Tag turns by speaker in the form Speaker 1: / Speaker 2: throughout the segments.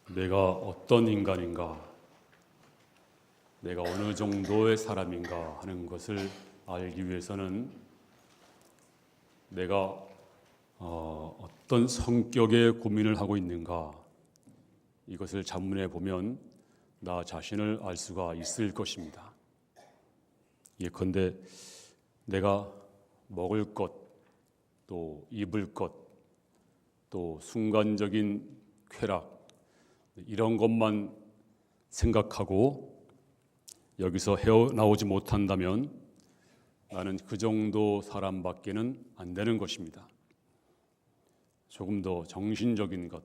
Speaker 1: 내가 어떤 인간인가, 내가 어느 정도의 사람인가 하는 것을 알기 위해서는 내가 어떤 성격의 고민을 하고 있는가, 이것을 자문해 보면 나 자신을 알 수가 있을 것입니다. 예컨대 내가 먹을 것, 또 입을 것, 또 순간적인 쾌락, 이런 것만 생각하고 여기서 헤어나오지 못한다면 나는 그 정도 사람밖에는 안 되는 것입니다. 조금 더 정신적인 것,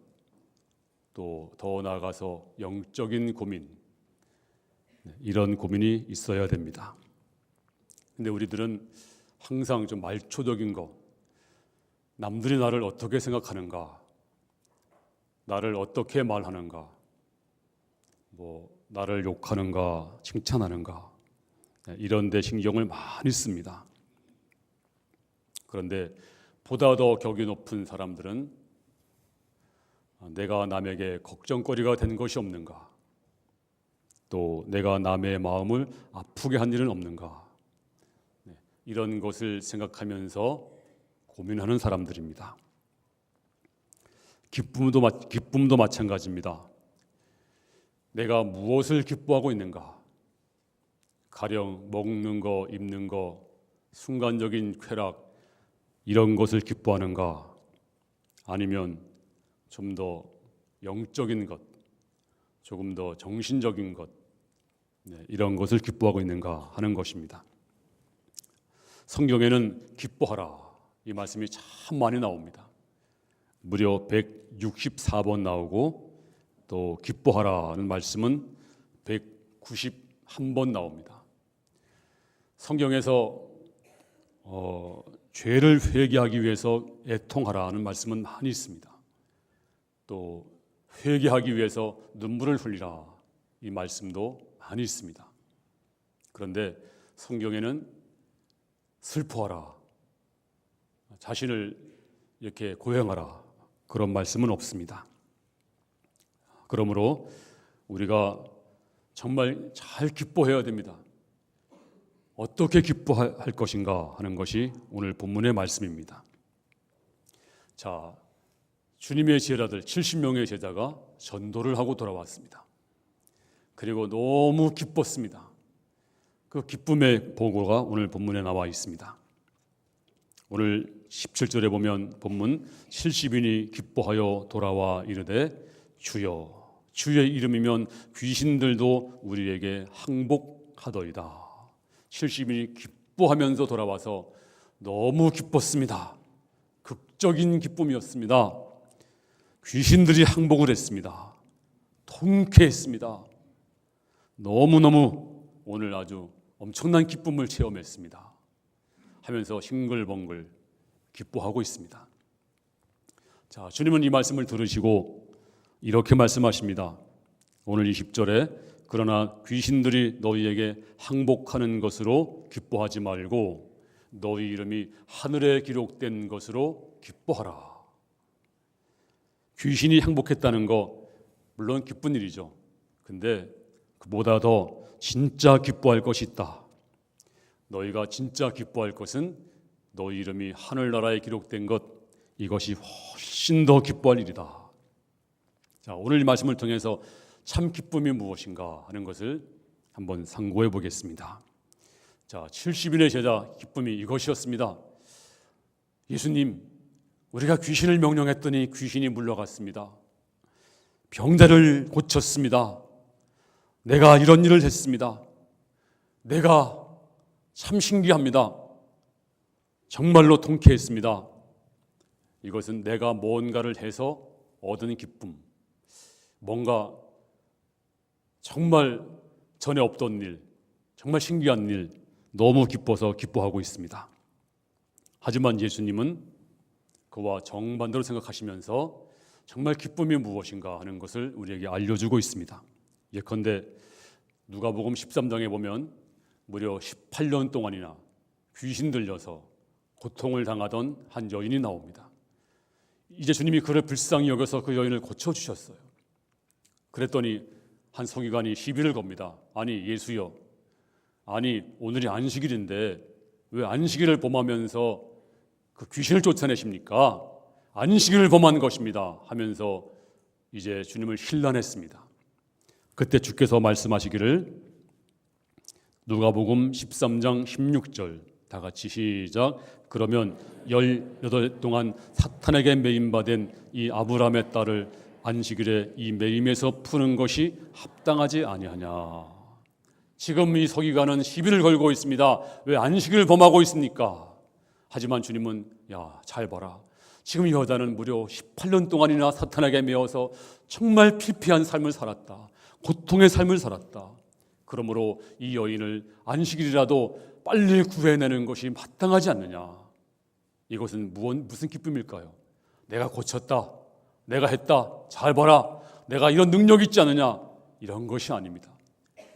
Speaker 1: 또 더 나아가서 영적인 고민, 이런 고민이 있어야 됩니다. 근데 우리들은 항상 좀 말초적인 거, 남들이 나를 어떻게 생각하는가, 나를 어떻게 말하는가, 나를 욕하는가, 칭찬하는가, 이런 데 신경을 많이 씁니다. 그런데 보다 더 격이 높은 사람들은 내가 남에게 걱정거리가 된 것이 없는가, 또 내가 남의 마음을 아프게 한 일은 없는가, 이런 것을 생각하면서 고민하는 사람들입니다. 기쁨도 마찬가지입니다. 내가 무엇을 기뻐하고 있는가? 가령 먹는 거, 입는 거, 순간적인 쾌락, 이런 것을 기뻐하는가? 아니면 좀 더 영적인 것, 조금 더 정신적인 것, 이런 것을 기뻐하고 있는가 하는 것입니다. 성경에는 기뻐하라, 이 말씀이 참 많이 나옵니다. 무려 164번 나오고, 또 기뻐하라는 말씀은 191번 나옵니다. 성경에서 죄를 회개하기 위해서 애통하라는 말씀은 많이 있습니다. 또 회개하기 위해서 눈물을 흘리라, 이 말씀도 많이 있습니다. 그런데 성경에는 슬퍼하라, 자신을 이렇게 고행하라, 그런 말씀은 없습니다. 그러므로 우리가 정말 잘 기뻐해야 됩니다. 어떻게 기뻐할 것인가 하는 것이 오늘 본문의 말씀입니다. 자, 주님의 제자들 70명의 제자가 전도를 하고 돌아왔습니다. 그리고 너무 기뻤습니다. 그 기쁨의 보고가 오늘 본문에 나와 있습니다. 오늘 17절에 보면 본문 70인이 기뻐하여 돌아와 이르되 주여, 주의 이름이면 귀신들도 우리에게 항복하더이다. 70인이 기뻐하면서 돌아와서 너무 기뻤습니다. 극적인 기쁨이었습니다. 귀신들이 항복을 했습니다. 통쾌했습니다. 너무너무 오늘 아주 엄청난 기쁨을 체험했습니다 하면서 싱글벙글 기뻐하고 있습니다. 자, 주님은 이 말씀을 들으시고 이렇게 말씀하십니다. 오늘 20절에 그러나 귀신들이 너희에게 항복하는 것으로 기뻐하지 말고 너희 이름이 하늘에 기록된 것으로 기뻐하라. 귀신이 항복했다는 거 물론 기쁜 일이죠. 근데 그보다 더 진짜 기뻐할 것이 있다. 너희가 진짜 기뻐할 것은 너희 이름이 하늘나라에 기록된 것, 이것이 훨씬 더 기뻐할 일이다. 자, 오늘 이 말씀을 통해서 참 기쁨이 무엇인가 하는 것을 한번 상고해 보겠습니다. 자, 70인의 제자 기쁨이 이것이었습니다. 예수님, 우리가 귀신을 명령했더니 귀신이 물러갔습니다. 병자를 고쳤습니다. 내가 이런 일을 했습니다. 내가 참 신기합니다. 정말로 통쾌했습니다. 이것은 내가 뭔가를 해서 얻은 기쁨, 뭔가 정말 전에 없던 일, 정말 신기한 일, 너무 기뻐서 기뻐하고 있습니다. 하지만 예수님은 그와 정반대로 생각하시면서 정말 기쁨이 무엇인가 하는 것을 우리에게 알려주고 있습니다. 예컨대 누가복음 13장에 보면 무려 18년 동안이나 귀신 들려서 고통을 당하던 한 여인이 나옵니다. 이제 주님이 그를 불쌍히 여겨서 그 여인을 고쳐주셨어요. 그랬더니 한 서기관이 시비를 겁니다. 아니 예수여, 아니 오늘이 안식일인데 왜 안식일을 범하면서 그 귀신을 쫓아내십니까? 안식일을 범한 것입니다 하면서 이제 주님을 힐난했습니다. 그때 주께서 말씀하시기를, 누가복음 13장 16절, 다 같이 시작. 그러면 18 동안 사탄에게 매임받은 이 아브라함의 딸을 안식일에 이 매임에서 푸는 것이 합당하지 아니하냐. 지금 이 서기관은 시비를 걸고 있습니다. 왜 안식일을 범하고 있습니까? 하지만 주님은 야, 잘 봐라. 지금 이 여자는 무려 18년 동안이나 사탄에게 매여서 정말 피폐한 삶을 살았다. 고통의 삶을 살았다. 그러므로 이 여인을 안식일이라도 빨리 구해내는 것이 마땅하지 않느냐. 이것은 무슨 기쁨일까요? 내가 고쳤다, 내가 했다, 잘 봐라, 내가 이런 능력이 있지 않느냐, 이런 것이 아닙니다.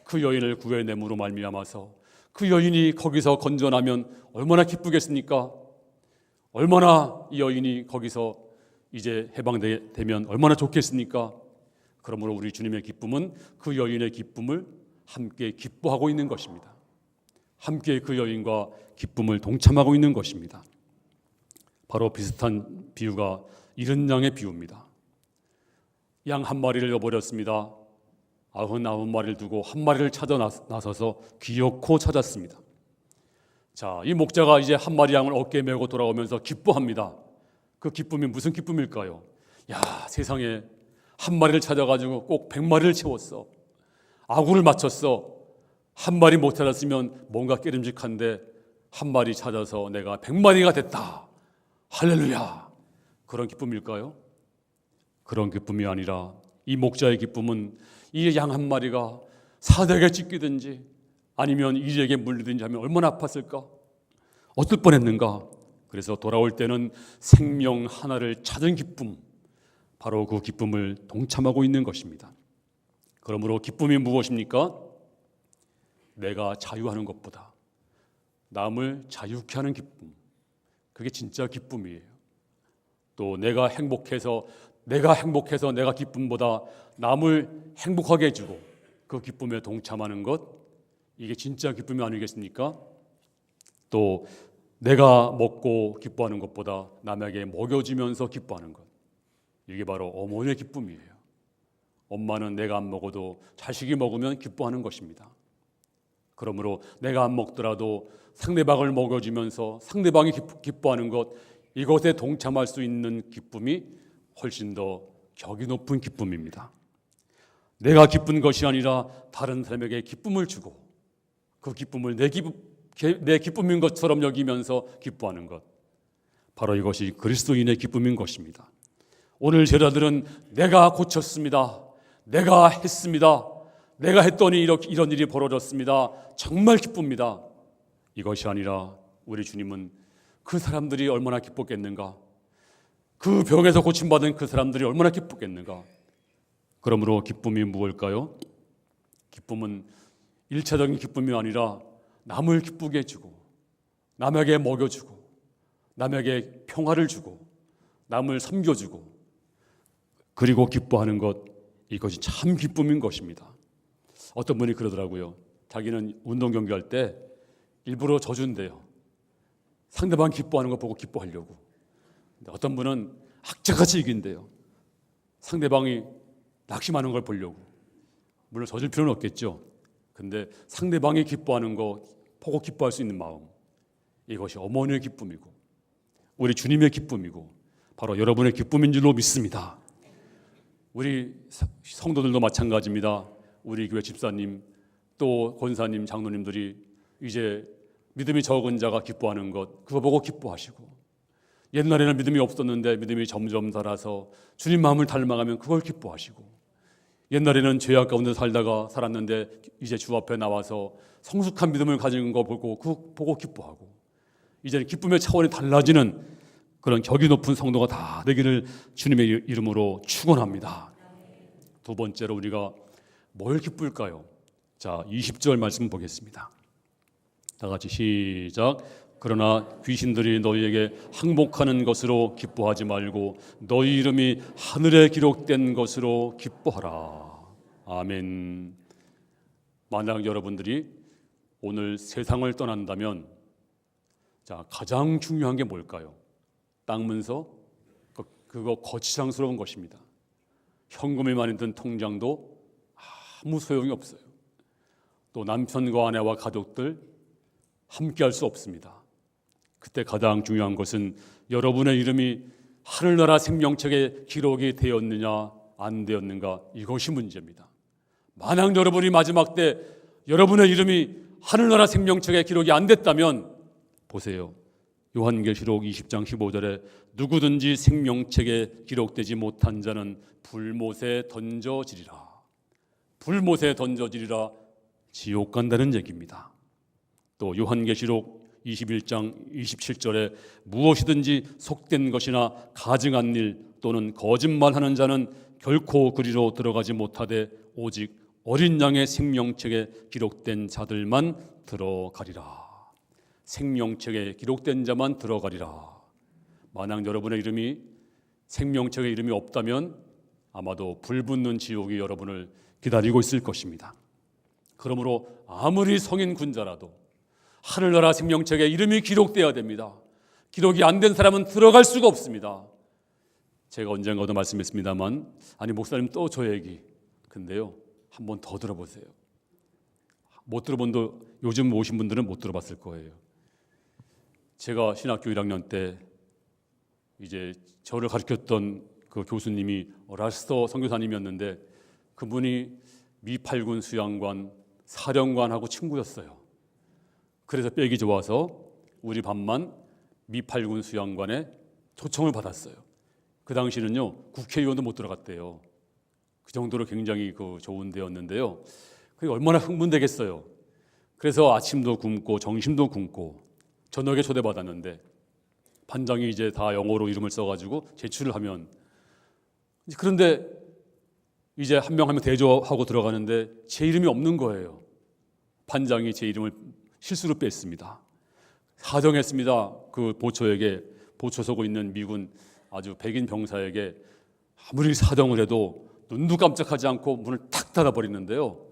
Speaker 1: 그 여인을 구해냄으로 말미암아서 그 여인이 거기서 건져나면 얼마나 기쁘겠습니까? 얼마나 이 여인이 거기서 이제 해방되면 얼마나 좋겠습니까? 그러므로 우리 주님의 기쁨은 그 여인의 기쁨을 함께 기뻐하고 있는 것입니다. 함께 그 여인과 기쁨을 동참하고 있는 것입니다. 바로 비슷한 비유가 잃은 양의 비유입니다. 양 한 마리를 잃어버렸습니다. 99마리를 두고 한 마리를 찾아 나서서 귀엽고 찾았습니다. 자, 이 목자가 이제 한 마리 양을 어깨에 메고 돌아오면서 기뻐합니다. 그 기쁨이 무슨 기쁨일까요? 야, 세상에 한 마리를 찾아가지고 꼭 100마리를 채웠어. 아구를 맞췄어. 한 마리 못 찾았으면 뭔가 깨름직한데 한 마리 찾아서 내가 100마리가 됐다. 할렐루야. 그런 기쁨일까요? 그런 기쁨이 아니라 이 목자의 기쁨은 이 양 한 마리가 사대에 찢기든지 아니면 이에게 물리든지 하면 얼마나 아팠을까? 어떨 뻔했는가? 그래서 돌아올 때는 생명 하나를 찾은 기쁨, 바로 그 기쁨을 동참하고 있는 것입니다. 그러므로 기쁨이 무엇입니까? 내가 자유하는 것보다 남을 자유케 하는 기쁨, 그게 진짜 기쁨이에요. 또 내가 행복해서 내가 기쁨보다 남을 행복하게 해주고 그 기쁨에 동참하는 것, 이게 진짜 기쁨이 아니겠습니까? 또 내가 먹고 기뻐하는 것보다 남에게 먹여주면서 기뻐하는 것, 이게 바로 어머니의 기쁨이에요. 엄마는 내가 안 먹어도 자식이 먹으면 기뻐하는 것입니다. 그러므로 내가 안 먹더라도 상대방을 먹여주면서 상대방이 기뻐하는 것, 이것에 동참할 수 있는 기쁨이 훨씬 더 격이 높은 기쁨입니다. 내가 기쁜 것이 아니라 다른 사람에게 기쁨을 주고 그 기쁨을 내 기쁨인 것처럼 여기면서 기뻐하는 것, 바로 이것이 그리스도인의 기쁨인 것입니다. 오늘 제자들은 내가 고쳤습니다, 내가 했습니다, 내가 했더니 이런 일이 벌어졌습니다, 정말 기쁩니다. 이것이 아니라 우리 주님은 그 사람들이 얼마나 기뻤겠는가, 그 병에서 고침받은 그 사람들이 얼마나 기뻤겠는가. 그러므로 기쁨이 무엇일까요? 기쁨은 일차적인 기쁨이 아니라 남을 기쁘게 해주고 남에게 먹여주고 남에게 평화를 주고 남을 섬겨주고 그리고 기뻐하는 것, 이것이 참 기쁨인 것입니다. 어떤 분이 그러더라고요. 자기는 운동 경기할 때 일부러 져준대요. 상대방 기뻐하는 거 보고 기뻐하려고. 어떤 분은 악착같이 이긴대요. 상대방이 낙심하는 걸 보려고. 물론 져줄 필요는 없겠죠. 근데 상대방이 기뻐하는 거 보고 기뻐할 수 있는 마음, 이것이 어머니의 기쁨이고 우리 주님의 기쁨이고 바로 여러분의 기쁨인 줄로 믿습니다. 우리 성도들도 마찬가지입니다. 우리 교회 집사님 또 권사님 장로님들이 이제 믿음이 적은 자가 기뻐하는 것, 그거 보고 기뻐하시고, 옛날에는 믿음이 없었는데 믿음이 점점 자라서 주님 마음을 닮아가면 그걸 기뻐하시고, 옛날에는 죄악 가운데 살았는데 이제 주 앞에 나와서 성숙한 믿음을 가진 거 보고 기뻐하고, 이제는 기쁨의 차원이 달라지는 그런 격이 높은 성도가 다 되기를 주님의 이름으로 축원합니다. 두 번째로 우리가 뭘 기쁠까요? 자, 20절 말씀 보겠습니다. 다 같이 시작. 그러나 귀신들이 너희에게 항복하는 것으로 기뻐하지 말고 너희 이름이 하늘에 기록된 것으로 기뻐하라. 아멘. 만약 여러분들이 오늘 세상을 떠난다면 자, 가장 중요한 게 뭘까요? 땅 문서? 그거 거치장스러운 것입니다. 현금이 많이 든 통장도 아무 소용이 없어요. 또 남편과 아내와 가족들 함께 할 수 없습니다. 그때 가장 중요한 것은 여러분의 이름이 하늘나라 생명책에 기록이 되었느냐 안 되었는가, 이것이 문제입니다. 만약 여러분이 마지막 때 여러분의 이름이 하늘나라 생명책에 기록이 안 됐다면 보세요. 요한계시록 20장 15절에 누구든지 생명책에 기록되지 못한 자는 불못에 던져지리라. 불못에 던져지리라. 지옥 간다는 얘기입니다. 또 요한계시록 21장 27절에 무엇이든지 속된 것이나 가증한 일 또는 거짓말하는 자는 결코 그리로 들어가지 못하되 오직 어린 양의 생명책에 기록된 자들만 들어가리라. 생명책에 기록된 자만 들어가리라. 만약 여러분의 이름이 생명책에 이름이 없다면 아마도 불붙는 지옥이 여러분을 기다리고 있을 것입니다. 그러므로 아무리 성인 군자라도 하늘나라 생명책에 이름이 기록되어야 됩니다. 기록이 안 된 사람은 들어갈 수가 없습니다. 제가 언젠가도 말씀했습니다만, 아니 목사님 또 저 얘기. 근데요, 한번 더 들어보세요. 못 들어본도 요즘 오신 분들은 못 들어봤을 거예요. 제가 신학교 1학년 때 이제 저를 가르쳤던 그 교수님이 라스터 선교사님이었는데 그분이 미8군 수양관 사령관하고 친구였어요. 그래서 빽이 좋아서 우리 반만 미8군 수양관에 초청을 받았어요. 그 당시는요 국회의원도 못 들어갔대요. 그 정도로 굉장히 좋은 데였는데요. 그게 얼마나 흥분되겠어요. 그래서 아침도 굶고 점심도 굶고 저녁에 초대받았는데 반장이 이제 다 영어로 이름을 써가지고 제출을 하면, 그런데 이제 한 명 한 명 대조하고 들어가는데 제 이름이 없는 거예요. 반장이 제 이름을 실수로 뺐습니다. 사정했습니다. 그 보초에게, 보초 서고 있는 미군 아주 백인 병사에게 아무리 사정을 해도 눈도 깜짝하지 않고 문을 탁 닫아버리는데요.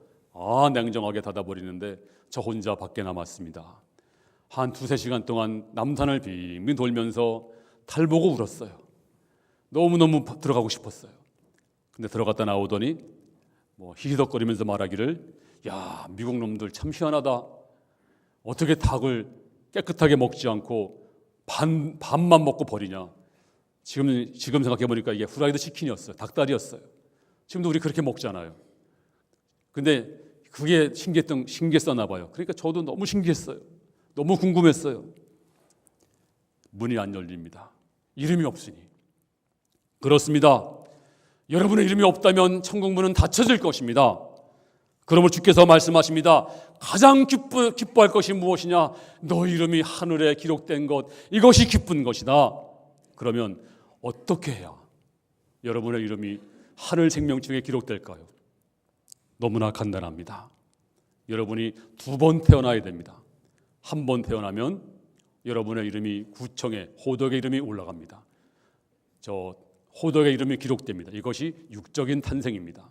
Speaker 1: 냉정하게 닫아버리는데 저 혼자 밖에 남았습니다. 한 2-3시간 동안 남산을 빙빙 돌면서 달 보고 울었어요. 너무너무 들어가고 싶었어요. 근데 들어갔다 나오더니 히히덕거리면서 말하기를, 야, 미국 놈들 참 희한하다. 어떻게 닭을 깨끗하게 먹지 않고 반만 먹고 버리냐. 지금 생각해보니까 이게 후라이드 치킨이었어요. 닭다리였어요. 지금도 우리 그렇게 먹잖아요. 근데 그게 신기했었나 봐요. 그러니까 저도 너무 신기했어요. 너무 궁금했어요. 문이 안 열립니다. 이름이 없으니. 그렇습니다. 여러분의 이름이 없다면 천국문은 닫혀질 것입니다. 그러므로 주께서 말씀하십니다. 가장 기뻐할 것이 무엇이냐? 너 이름이 하늘에 기록된 것, 이것이 기쁜 것이다. 그러면 어떻게 해야 여러분의 이름이 하늘 생명책에 기록될까요? 너무나 간단합니다. 여러분이 2번 태어나야 됩니다. 한 번 태어나면 여러분의 이름이 구청에, 호덕의 이름이 올라갑니다. 저 호덕의 이름이 기록됩니다. 이것이 육적인 탄생입니다.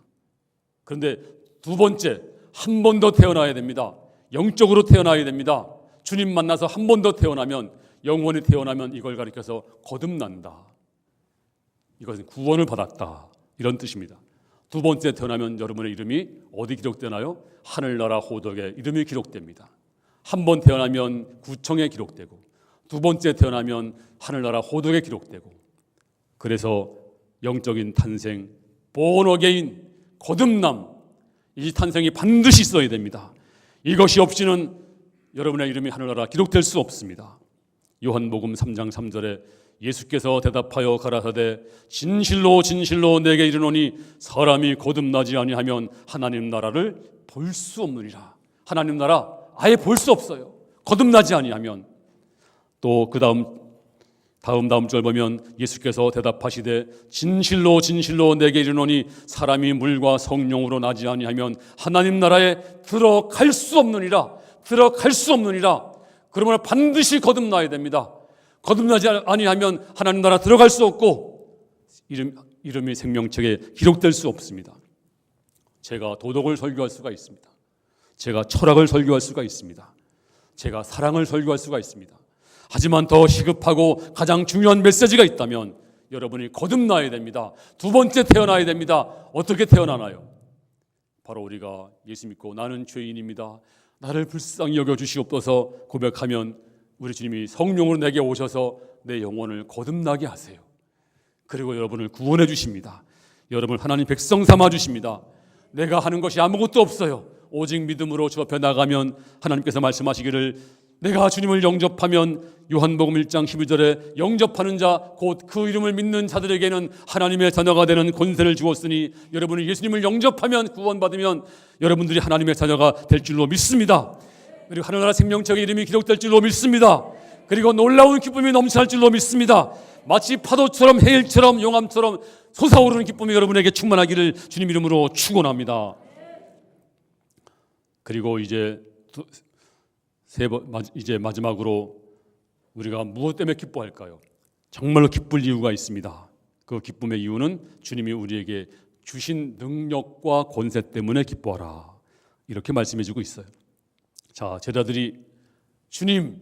Speaker 1: 그런데 2번째, 한 번 더 태어나야 됩니다. 영적으로 태어나야 됩니다. 주님 만나서 한 번 더 태어나면, 영원히 태어나면 이걸 가리켜서 거듭난다. 이것은 구원을 받았다, 이런 뜻입니다. 2번째 태어나면 여러분의 이름이 어디 기록되나요? 하늘나라 호덕에 이름이 기록됩니다. 한 번 태어나면 구청에 기록되고, 2번째 태어나면 하늘나라 호덕에 기록되고, 그래서 영적인 탄생, born again, 거듭남, 이 탄생이 반드시 있어야 됩니다. 이것이 없이는 여러분의 이름이 하늘나라 기록될 수 없습니다. 요한복음 3장 3절에 예수께서 대답하여 가라사대 진실로 진실로 내게 이르노니 사람이 거듭나지 아니하면 하나님 나라를 볼 수 없느니라. 하나님 나라 아예 볼 수 없어요. 거듭나지 아니하면. 또 그 다음 절 보면 예수께서 대답하시되 진실로 진실로 내게 이르노니 사람이 물과 성령으로 나지 아니하면 하나님 나라에 들어갈 수 없느니라. 들어갈 수 없느니라. 그러므로 반드시 거듭나야 됩니다. 거듭나지 아니하면 하나님 나라 들어갈 수 없고 이름이 생명책에 기록될 수 없습니다. 제가 도덕을 설교할 수가 있습니다. 제가 철학을 설교할 수가 있습니다. 제가 사랑을 설교할 수가 있습니다. 하지만 더 시급하고 가장 중요한 메시지가 있다면 여러분이 거듭나야 됩니다. 두 번째 태어나야 됩니다. 어떻게 태어나나요? 바로 우리가 예수 믿고 나는 죄인입니다, 나를 불쌍히 여겨주시옵소서 고백하면 우리 주님이 성령으로 내게 오셔서 내 영혼을 거듭나게 하세요. 그리고 여러분을 구원해 주십니다. 여러분을 하나님 백성 삼아 주십니다. 내가 하는 것이 아무것도 없어요. 오직 믿음으로 주 앞에 나가면 하나님께서 말씀하시기를 내가 주님을 영접하면 요한복음 1장 12절에 영접하는 자 곧 그 이름을 믿는 자들에게는 하나님의 자녀가 되는 권세를 주었으니 여러분이 예수님을 영접하면 구원받으면 여러분들이 하나님의 자녀가 될 줄로 믿습니다. 그리고 하늘나라 생명책의 이름이 기록될 줄로 믿습니다. 그리고 놀라운 기쁨이 넘쳐날 줄로 믿습니다. 마치 파도처럼 해일처럼 용암처럼 솟아오르는 기쁨이 여러분에게 충만하기를 주님 이름으로 축원합니다. 그리고 이제 마지막으로 우리가 무엇 때문에 기뻐할까요? 정말로 기쁠 이유가 있습니다. 그 기쁨의 이유는 주님이 우리에게 주신 능력과 권세 때문에 기뻐하라, 이렇게 말씀해 주고 있어요. 자, 제자들이 주님,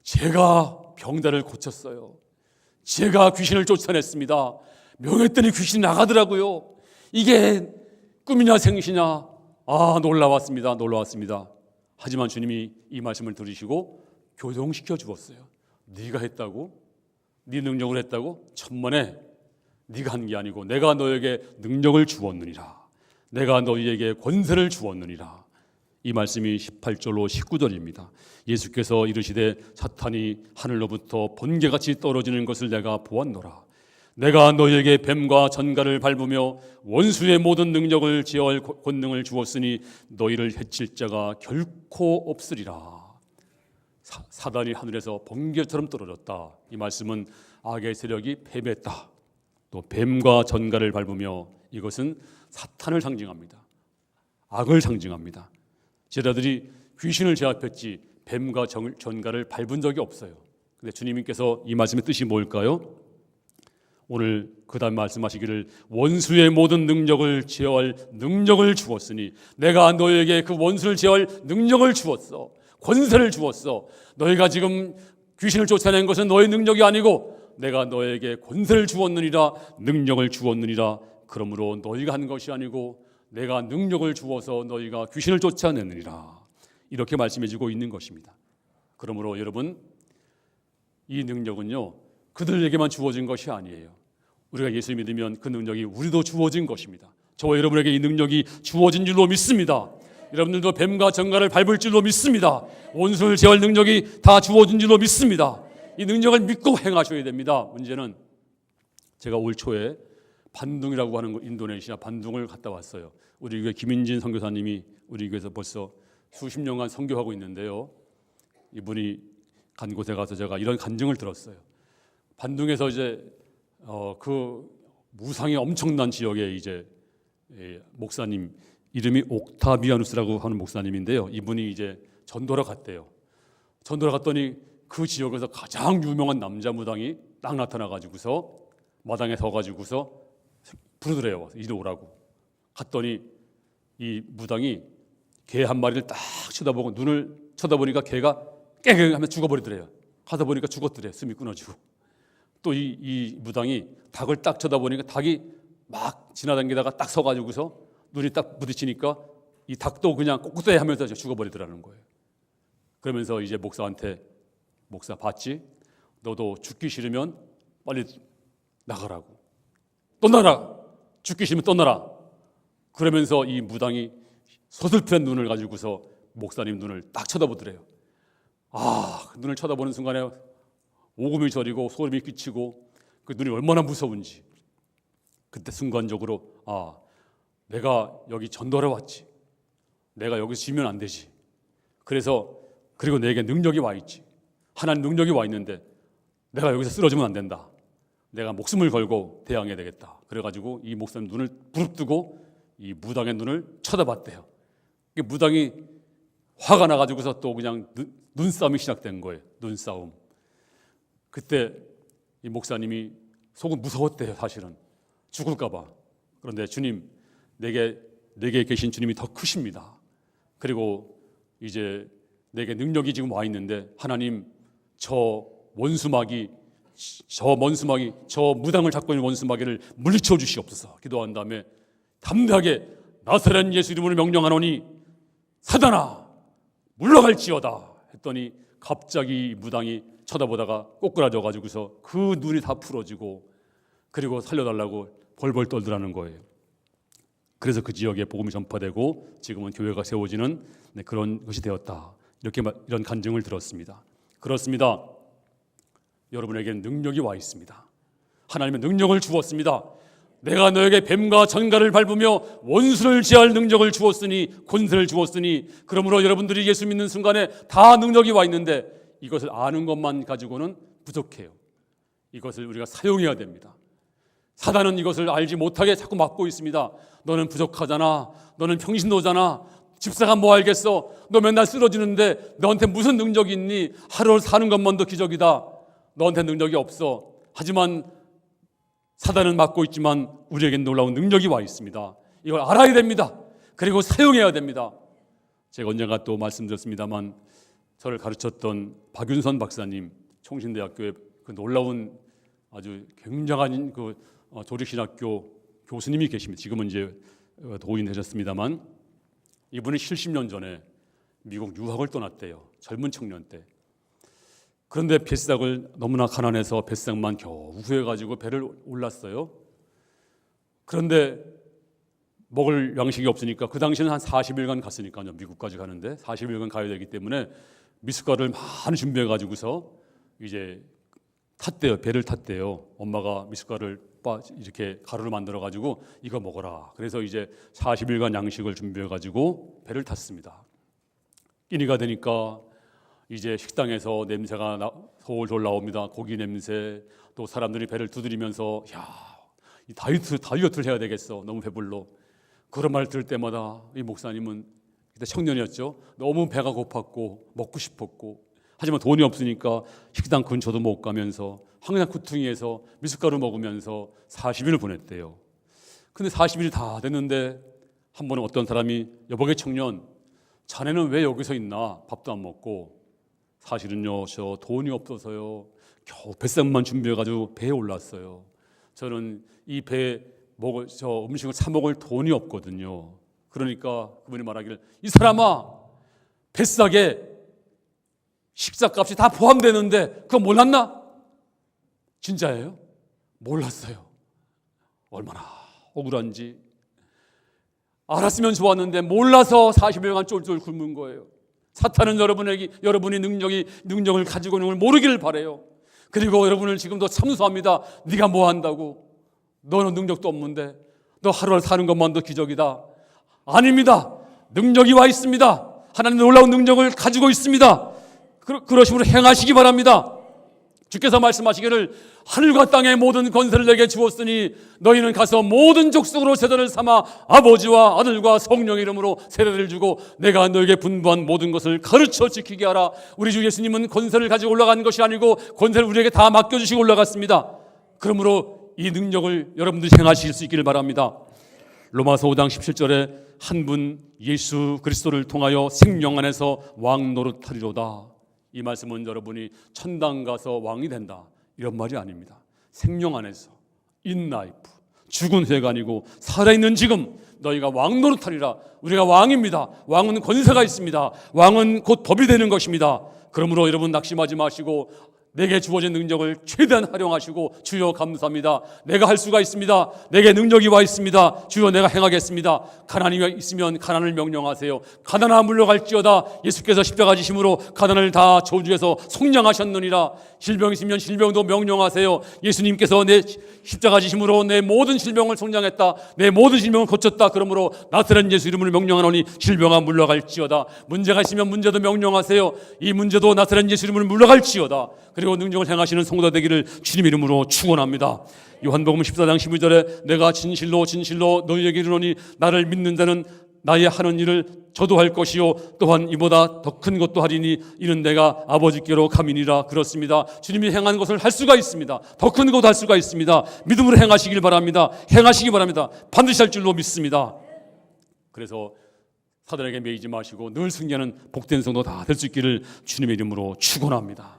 Speaker 1: 제가 병자를 고쳤어요. 제가 귀신을 쫓아냈습니다. 명했더니 귀신이 나가더라고요. 이게 꿈이냐 생시냐? 놀라웠습니다. 하지만 주님이 이 말씀을 들으시고 교정시켜 주었어요. 네가 했다고? 네 능력을 했다고? 천만에 네가 한 게 아니고 내가 너에게 능력을 주었느니라. 내가 너희에게 권세를 주었느니라. 이 말씀이 18절로 19절입니다. 예수께서 이르시되 사탄이 하늘로부터 번개같이 떨어지는 것을 내가 보았노라. 내가 너희에게 뱀과 전갈을 밟으며 원수의 모든 능력을 제어할 권능을 주었으니 너희를 해칠 자가 결코 없으리라. 사단이 하늘에서 번개처럼 떨어졌다. 이 말씀은 악의 세력이 패배했다. 또 뱀과 전갈을 밟으며 이것은 사탄을 상징합니다. 악을 상징합니다. 제자들이 귀신을 제압했지 뱀과 전갈을 밟은 적이 없어요. 근데 주님께서 이 말씀의 뜻이 뭘까요? 오늘 그 다음 말씀하시기를 원수의 모든 능력을 제어할 능력을 주었으니 내가 너에게 그 원수를 제어할 능력을 주었어. 권세를 주었어. 너희가 지금 귀신을 쫓아낸 것은 너의 능력이 아니고 내가 너에게 권세를 주었느니라, 능력을 주었느니라. 그러므로 너희가 한 것이 아니고 내가 능력을 주어서 너희가 귀신을 쫓아내느니라. 이렇게 말씀해 주고 있는 것입니다. 그러므로 여러분, 이 능력은요 그들에게만 주어진 것이 아니에요. 우리가 예수 믿으면 그 능력이 우리도 주어진 것입니다. 저와 여러분에게 이 능력이 주어진 줄로 믿습니다. 여러분들도 뱀과 전갈을 밟을 줄로 믿습니다. 원수를 제어할 능력이 다 주어진 줄로 믿습니다. 이 능력을 믿고 행하셔야 됩니다. 문제는 제가 올 초에 반둥이라고 하는 인도네시아 반둥을 갔다 왔어요. 우리 교회 김인진 선교사님이 우리 교회에서 벌써 수십 년간 선교하고 있는데요. 이분이 간 곳에 가서 제가 이런 간증을 들었어요. 반둥에서 이제 그 무상이 엄청난 지역에 이제 목사님 이름이 옥타비아누스라고 하는 목사님인데요. 이분이 이제 전도를 갔대요. 전도를 갔더니 그 지역에서 가장 유명한 남자 무당이 딱 나타나가지고서 마당에 서가지고서 부르더래요. 이리 오라고. 갔더니 이 무당이 개 한 마리를 딱 쳐다보고 눈을 쳐다보니까 개가 깨갱 하면 죽어버리더래요. 가다 보니까 죽었더래요. 숨이 끊어지고. 또 이 무당이 닭을 딱 쳐다보니까 닭이 막 지나다니다가 딱 서가지고서 눈이 딱 부딪히니까 이 닭도 그냥 꼿꼿해 하면서 죽어버리더라는 거예요. 그러면서 이제 목사한테 목사 봤지? 너도 죽기 싫으면 빨리 나가라고. 떠나라. 죽기 싫으면 떠나라. 그러면서 이 무당이 서슬픈 눈을 가지고서 목사님 눈을 딱 쳐다보더래요. 그 눈을 쳐다보는 순간에 오금이 저리고 소름이 끼치고 그 눈이 얼마나 무서운지. 그때 순간적으로 내가 여기 전도하러 왔지. 내가 여기서 지면 안 되지. 그리고 내게 능력이 와 있지. 하나님 능력이 와 있는데 내가 여기서 쓰러지면 안 된다. 내가 목숨을 걸고 대항해야 되겠다. 그래가지고 이 목사님 눈을 부릅뜨고 이 무당의 눈을 쳐다봤대요. 무당이 화가 나가지고서 또 그냥 눈싸움이 시작된 거예요. 눈싸움. 그때 이 목사님이 속은 무서웠대요. 사실은 죽을까 봐. 그런데 주님, 내게 내게 계신 주님이 더 크십니다. 그리고 이제 내게 능력이 지금 와 있는데 하나님 저 무당을 잡고 있는 원수마귀를 물리쳐 주시옵소서 기도한 다음에 담대하게 나사렛 예수 이름으로 명령하노니 사단아 물러갈지어다 했더니 갑자기 무당이 쳐다보다가 꼬꾸라져 가지고서 그 눈이 다 풀어지고 그리고 살려달라고 벌벌 떨더라는 거예요. 그래서 그 지역에 복음이 전파되고 지금은 교회가 세워지는 그런 것이 되었다. 이런 간증을 들었습니다. 그렇습니다. 여러분에게는 능력이 와 있습니다. 하나님의 능력을 주었습니다. 내가 너에게 뱀과 전갈을 밟으며 원수를 제할 능력을 주었으니 권세를 주었으니 그러므로 여러분들이 예수 믿는 순간에 다 능력이 와 있는데 이것을 아는 것만 가지고는 부족해요. 이것을 우리가 사용해야 됩니다. 사단은 이것을 알지 못하게 자꾸 막고 있습니다. 너는 부족하잖아. 너는 평신도잖아. 집사가 뭐 알겠어. 너 맨날 쓰러지는데 너한테 무슨 능력이 있니? 하루 사는 것만도 기적이다. 너한테 능력이 없어. 하지만 사단은 막고 있지만 우리에겐 놀라운 능력이 와 있습니다. 이걸 알아야 됩니다. 그리고 사용해야 됩니다. 제가 언젠가 또 말씀드렸습니다만 저를 가르쳤던 박윤선 박사님, 총신대학교의 그 놀라운 아주 굉장한 그 조직신학교 교수님이 계십니다. 지금은 이제 도인이 되셨습니다만 이분이 70년 전에 미국 유학을 떠났대요. 젊은 청년 때. 그런데 뱃삭을 너무나 가난해서 뱃삭만 겨우 구해가지고 배를 올랐어요. 그런데 먹을 양식이 없으니까 그 당시에는 한 40일간 갔으니까요. 미국까지 가는데 40일간 가야 되기 때문에 미숫가루를 많이 준비해가지고서 이제 탔대요. 배를 탔대요. 엄마가 미숫가루를 이렇게 가루를 만들어가지고 이거 먹어라. 그래서 이제 40일간 양식을 준비해가지고 배를 탔습니다. 끼니가 되니까 이제 식당에서 냄새가 솔솔 나옵니다. 고기 냄새. 또 사람들이 배를 두드리면서 야, 이 다이어트를 해야 되겠어. 너무 배불러. 그런 말 들을 때마다 이 목사님은 그때 청년이었죠. 너무 배가 고팠고 먹고 싶었고 하지만 돈이 없으니까 식당 근처도 못 가면서 항상 구퉁이에서 미숫가루 먹으면서 40일을 보냈대요. 근데 40일이 다 됐는데 한 번은 어떤 사람이 여보게 청년 자네는 왜 여기서 있나? 밥도 안 먹고. 사실은요 저 돈이 없어서요 겨우 뱃삭만 준비해가지고 배에 올랐어요. 저는 이 배에 먹을 저 음식을 사 먹을 돈이 없거든요. 그러니까 그분이 말하기를 이 사람아 뱃삭에 식사값이 다 포함되는데 그거 몰랐나? 진짜예요? 몰랐어요. 얼마나 억울한지. 알았으면 좋았는데 몰라서 40일간 쫄쫄 굶은 거예요. 사탄은 여러분이 능력을 가지고 있는 걸 모르기를 바라요. 그리고 여러분을 지금도 참수합니다. 네가 뭐 한다고? 너는 능력도 없는데 너 하루 사는 것만도 기적이다. 아닙니다. 능력이 와 있습니다. 하나님 놀라운 능력을 가지고 있습니다. 그러심으로 행하시기 바랍니다. 주께서 말씀하시기를 하늘과 땅의 모든 권세를 내게 주었으니 너희는 가서 모든 족속으로 세대를 삼아 아버지와 아들과 성령의 이름으로 세례를 주고 내가 너에게 분부한 모든 것을 가르쳐 지키게 하라. 우리 주 예수님은 권세를 가지고 올라간 것이 아니고 권세를 우리에게 다 맡겨주시고 올라갔습니다. 그러므로 이 능력을 여러분들이 행하실 수 있기를 바랍니다. 로마서 5장 17절에 한 분 예수 그리스도를 통하여 생명 안에서 왕 노릇하리로다. 이 말씀은 여러분이 천당 가서 왕이 된다 이런 말이 아닙니다. 생명 안에서 in life, 죽은 후가 아니고 살아있는 지금 너희가 왕 노릇하리라. 우리가 왕입니다. 왕은 권세가 있습니다. 왕은 곧 법이 되는 것입니다. 그러므로 여러분 낙심하지 마시고 내게 주어진 능력을 최대한 활용하시고 주여 감사합니다. 내가 할 수가 있습니다. 내게 능력이 와 있습니다. 주여 내가 행하겠습니다. 가난이 있으면 가난을 명령하세요. 가난아 물러갈지어다. 예수께서 십자가 지심으로 가난을 다 저주해서 속량하셨느니라. 질병이 있으면 질병도 명령하세요. 예수님께서 내 십자가 지심으로 내 모든 질병을 속량했다. 내 모든 질병을 고쳤다. 그러므로 나사렛 예수 이름으로 명령하노니 질병아 물러갈지어다. 문제가 있으면 문제도 명령하세요. 이 문제도 나사렛 예수 이름으로 물러갈지어다. 그리고 능력을 행하시는 성도 되기를 주님 이름으로 축원합니다. 요한복음 14장 12절에 내가 진실로 너희에게 이르노니 나를 믿는 자는 나의 하는 일을 저도 할 것이요 또한 이보다 더 큰 것도 하리니 이는 내가 아버지께로 감이니라. 그렇습니다. 주님이 행한 것을 할 수가 있습니다. 더 큰 것도 할 수가 있습니다. 믿음으로 행하시길 바랍니다. 행하시기 바랍니다. 반드시 할 줄로 믿습니다. 그래서 사단에게 매이지 마시고 늘 승리하는 복된 성도 다 될 수 있기를 주님의 이름으로 축원합니다.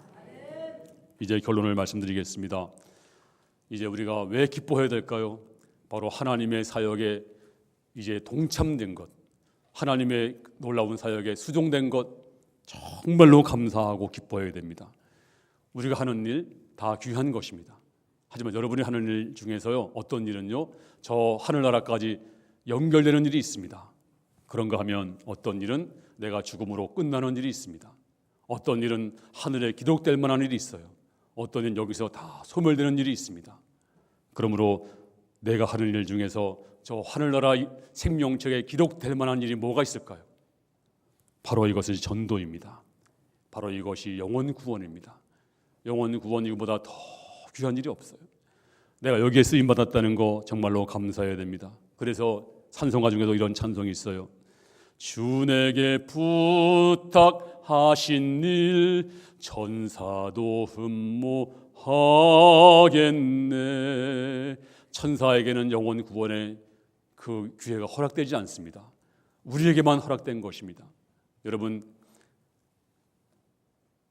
Speaker 1: 이제 결론을 말씀드리겠습니다. 이제 우리가 왜 기뻐해야 될까요? 바로 하나님의 사역에 이제 동참된 것, 하나님의 놀라운 사역에 수종된 것, 정말로 감사하고 기뻐해야 됩니다. 우리가 하는 일 다 귀한 것입니다. 하지만 여러분이 하는 일 중에서요, 어떤 일은요, 저 하늘나라까지 연결되는 일이 있습니다. 그런가 하면 어떤 일은 내가 죽음으로 끝나는 일이 있습니다. 어떤 일은 하늘에 기록될 만한 일이 있어요. 어떤 일은 여기서 다 소멸되는 일이 있습니다. 그러므로 내가 하는 일 중에서 저 하늘나라 생명책에 기록될 만한 일이 뭐가 있을까요? 바로 이것은 전도입니다. 바로 이것이 영혼 구원입니다. 영혼 구원 이보다 더 귀한 일이 없어요. 내가 여기에 쓰임 받았다는 거 정말로 감사해야 됩니다. 그래서 찬송가 중에도 이런 찬송이 있어요. 주 내게 부탁하신 일 천사도 흠모하겠네. 천사에게는 영혼 구원의 그 기회가 허락되지 않습니다. 우리에게만 허락된 것입니다. 여러분,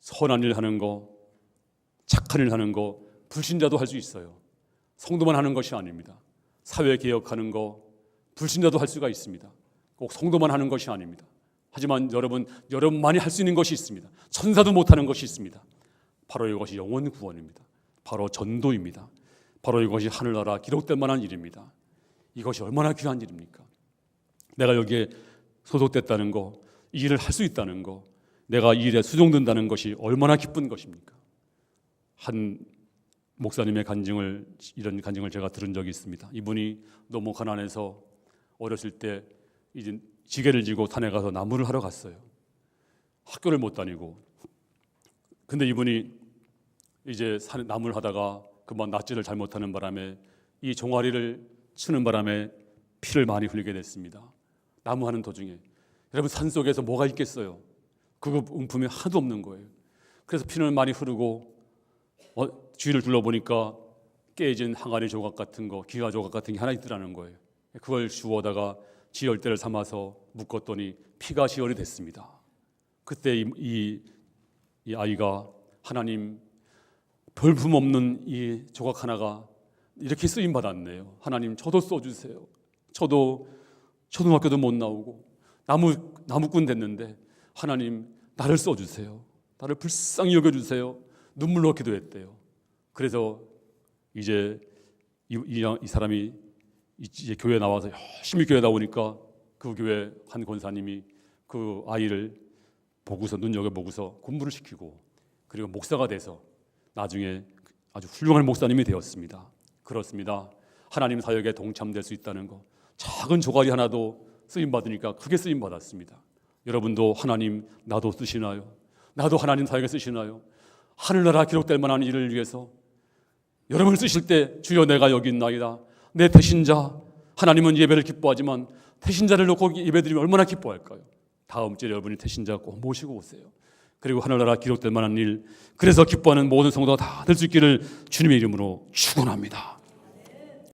Speaker 1: 선한 일 하는 거, 착한 일 하는 거 불신자도 할 수 있어요. 성도만 하는 것이 아닙니다. 사회 개혁하는 거 불신자도 할 수가 있습니다. 꼭 성도만 하는 것이 아닙니다. 하지만 여러분만이 할 수 있는 것이 있습니다. 천사도 못하는 것이 있습니다. 바로 이것이 영혼 구원입니다. 바로 전도입니다. 바로 이것이 하늘나라 기록될 만한 일입니다. 이것이 얼마나 귀한 일입니까? 내가 여기에 소속됐다는 거, 이 일을 할 수 있다는 거, 내가 이 일에 수종된다는 것이 얼마나 기쁜 것입니까? 한 목사님의 이런 간증을 제가 들은 적이 있습니다. 이분이 너무 가난해서 어렸을 때 이제 지게를 지고 산에 가서 나무를 하러 갔어요. 학교를 못 다니고. 근데 이분이 이제 산에 나무를 하다가 그만 낫지를 잘못하는 바람에 이 종아리를 치는 바람에 피를 많이 흘리게 됐습니다. 나무하는 도중에. 여러분, 산속에서 뭐가 있겠어요? 그거 용품이 하나도 없는 거예요. 그래서 피를 많이 흐르고 주위를 둘러보니까 깨진 항아리 조각 같은 거, 기가 조각 같은 게 하나 있더라는 거예요. 그걸 주워다가 지혈대를 삼아서 묶었더니 피가 지혈이 됐습니다. 그때 이 아이가 하나님, 볼품없는 이 조각 하나가 이렇게 쓰임 받았네요. 하나님, 저도 써주세요. 저도 초등학교도 못 나오고 나무꾼 됐는데 하나님, 나를 써주세요. 나를 불쌍히 여겨주세요. 눈물로 기도했대요. 그래서 이제 이 사람이 이제 교회 나와서 열심히 교회 나오니까 그 교회 한 권사님이 그 아이를 보고서 눈여겨보고서 공부를 시키고 그리고 목사가 돼서 나중에 아주 훌륭한 목사님이 되었습니다. 그렇습니다. 하나님 사역에 동참될 수 있다는 거, 작은 조가리 하나도 쓰임받으니까 크게 쓰임받았습니다. 여러분도 하나님 나도 쓰시나요? 나도 하나님 사역에 쓰시나요? 하늘나라 기록될 만한 일을 위해서 여러분을 쓰실 때 주여 내가 여기 있나이다. 내 대신자, 하나님은 예배를 기뻐하지만 대신자를 놓고 예배드리면 얼마나 기뻐할까요? 다음 주에 여러분이 대신자 꼭 모시고 오세요. 그리고 하늘나라 기록될 만한 일, 그래서 기뻐하는 모든 성도가 다 될 수 있기를 주님의 이름으로 축원합니다.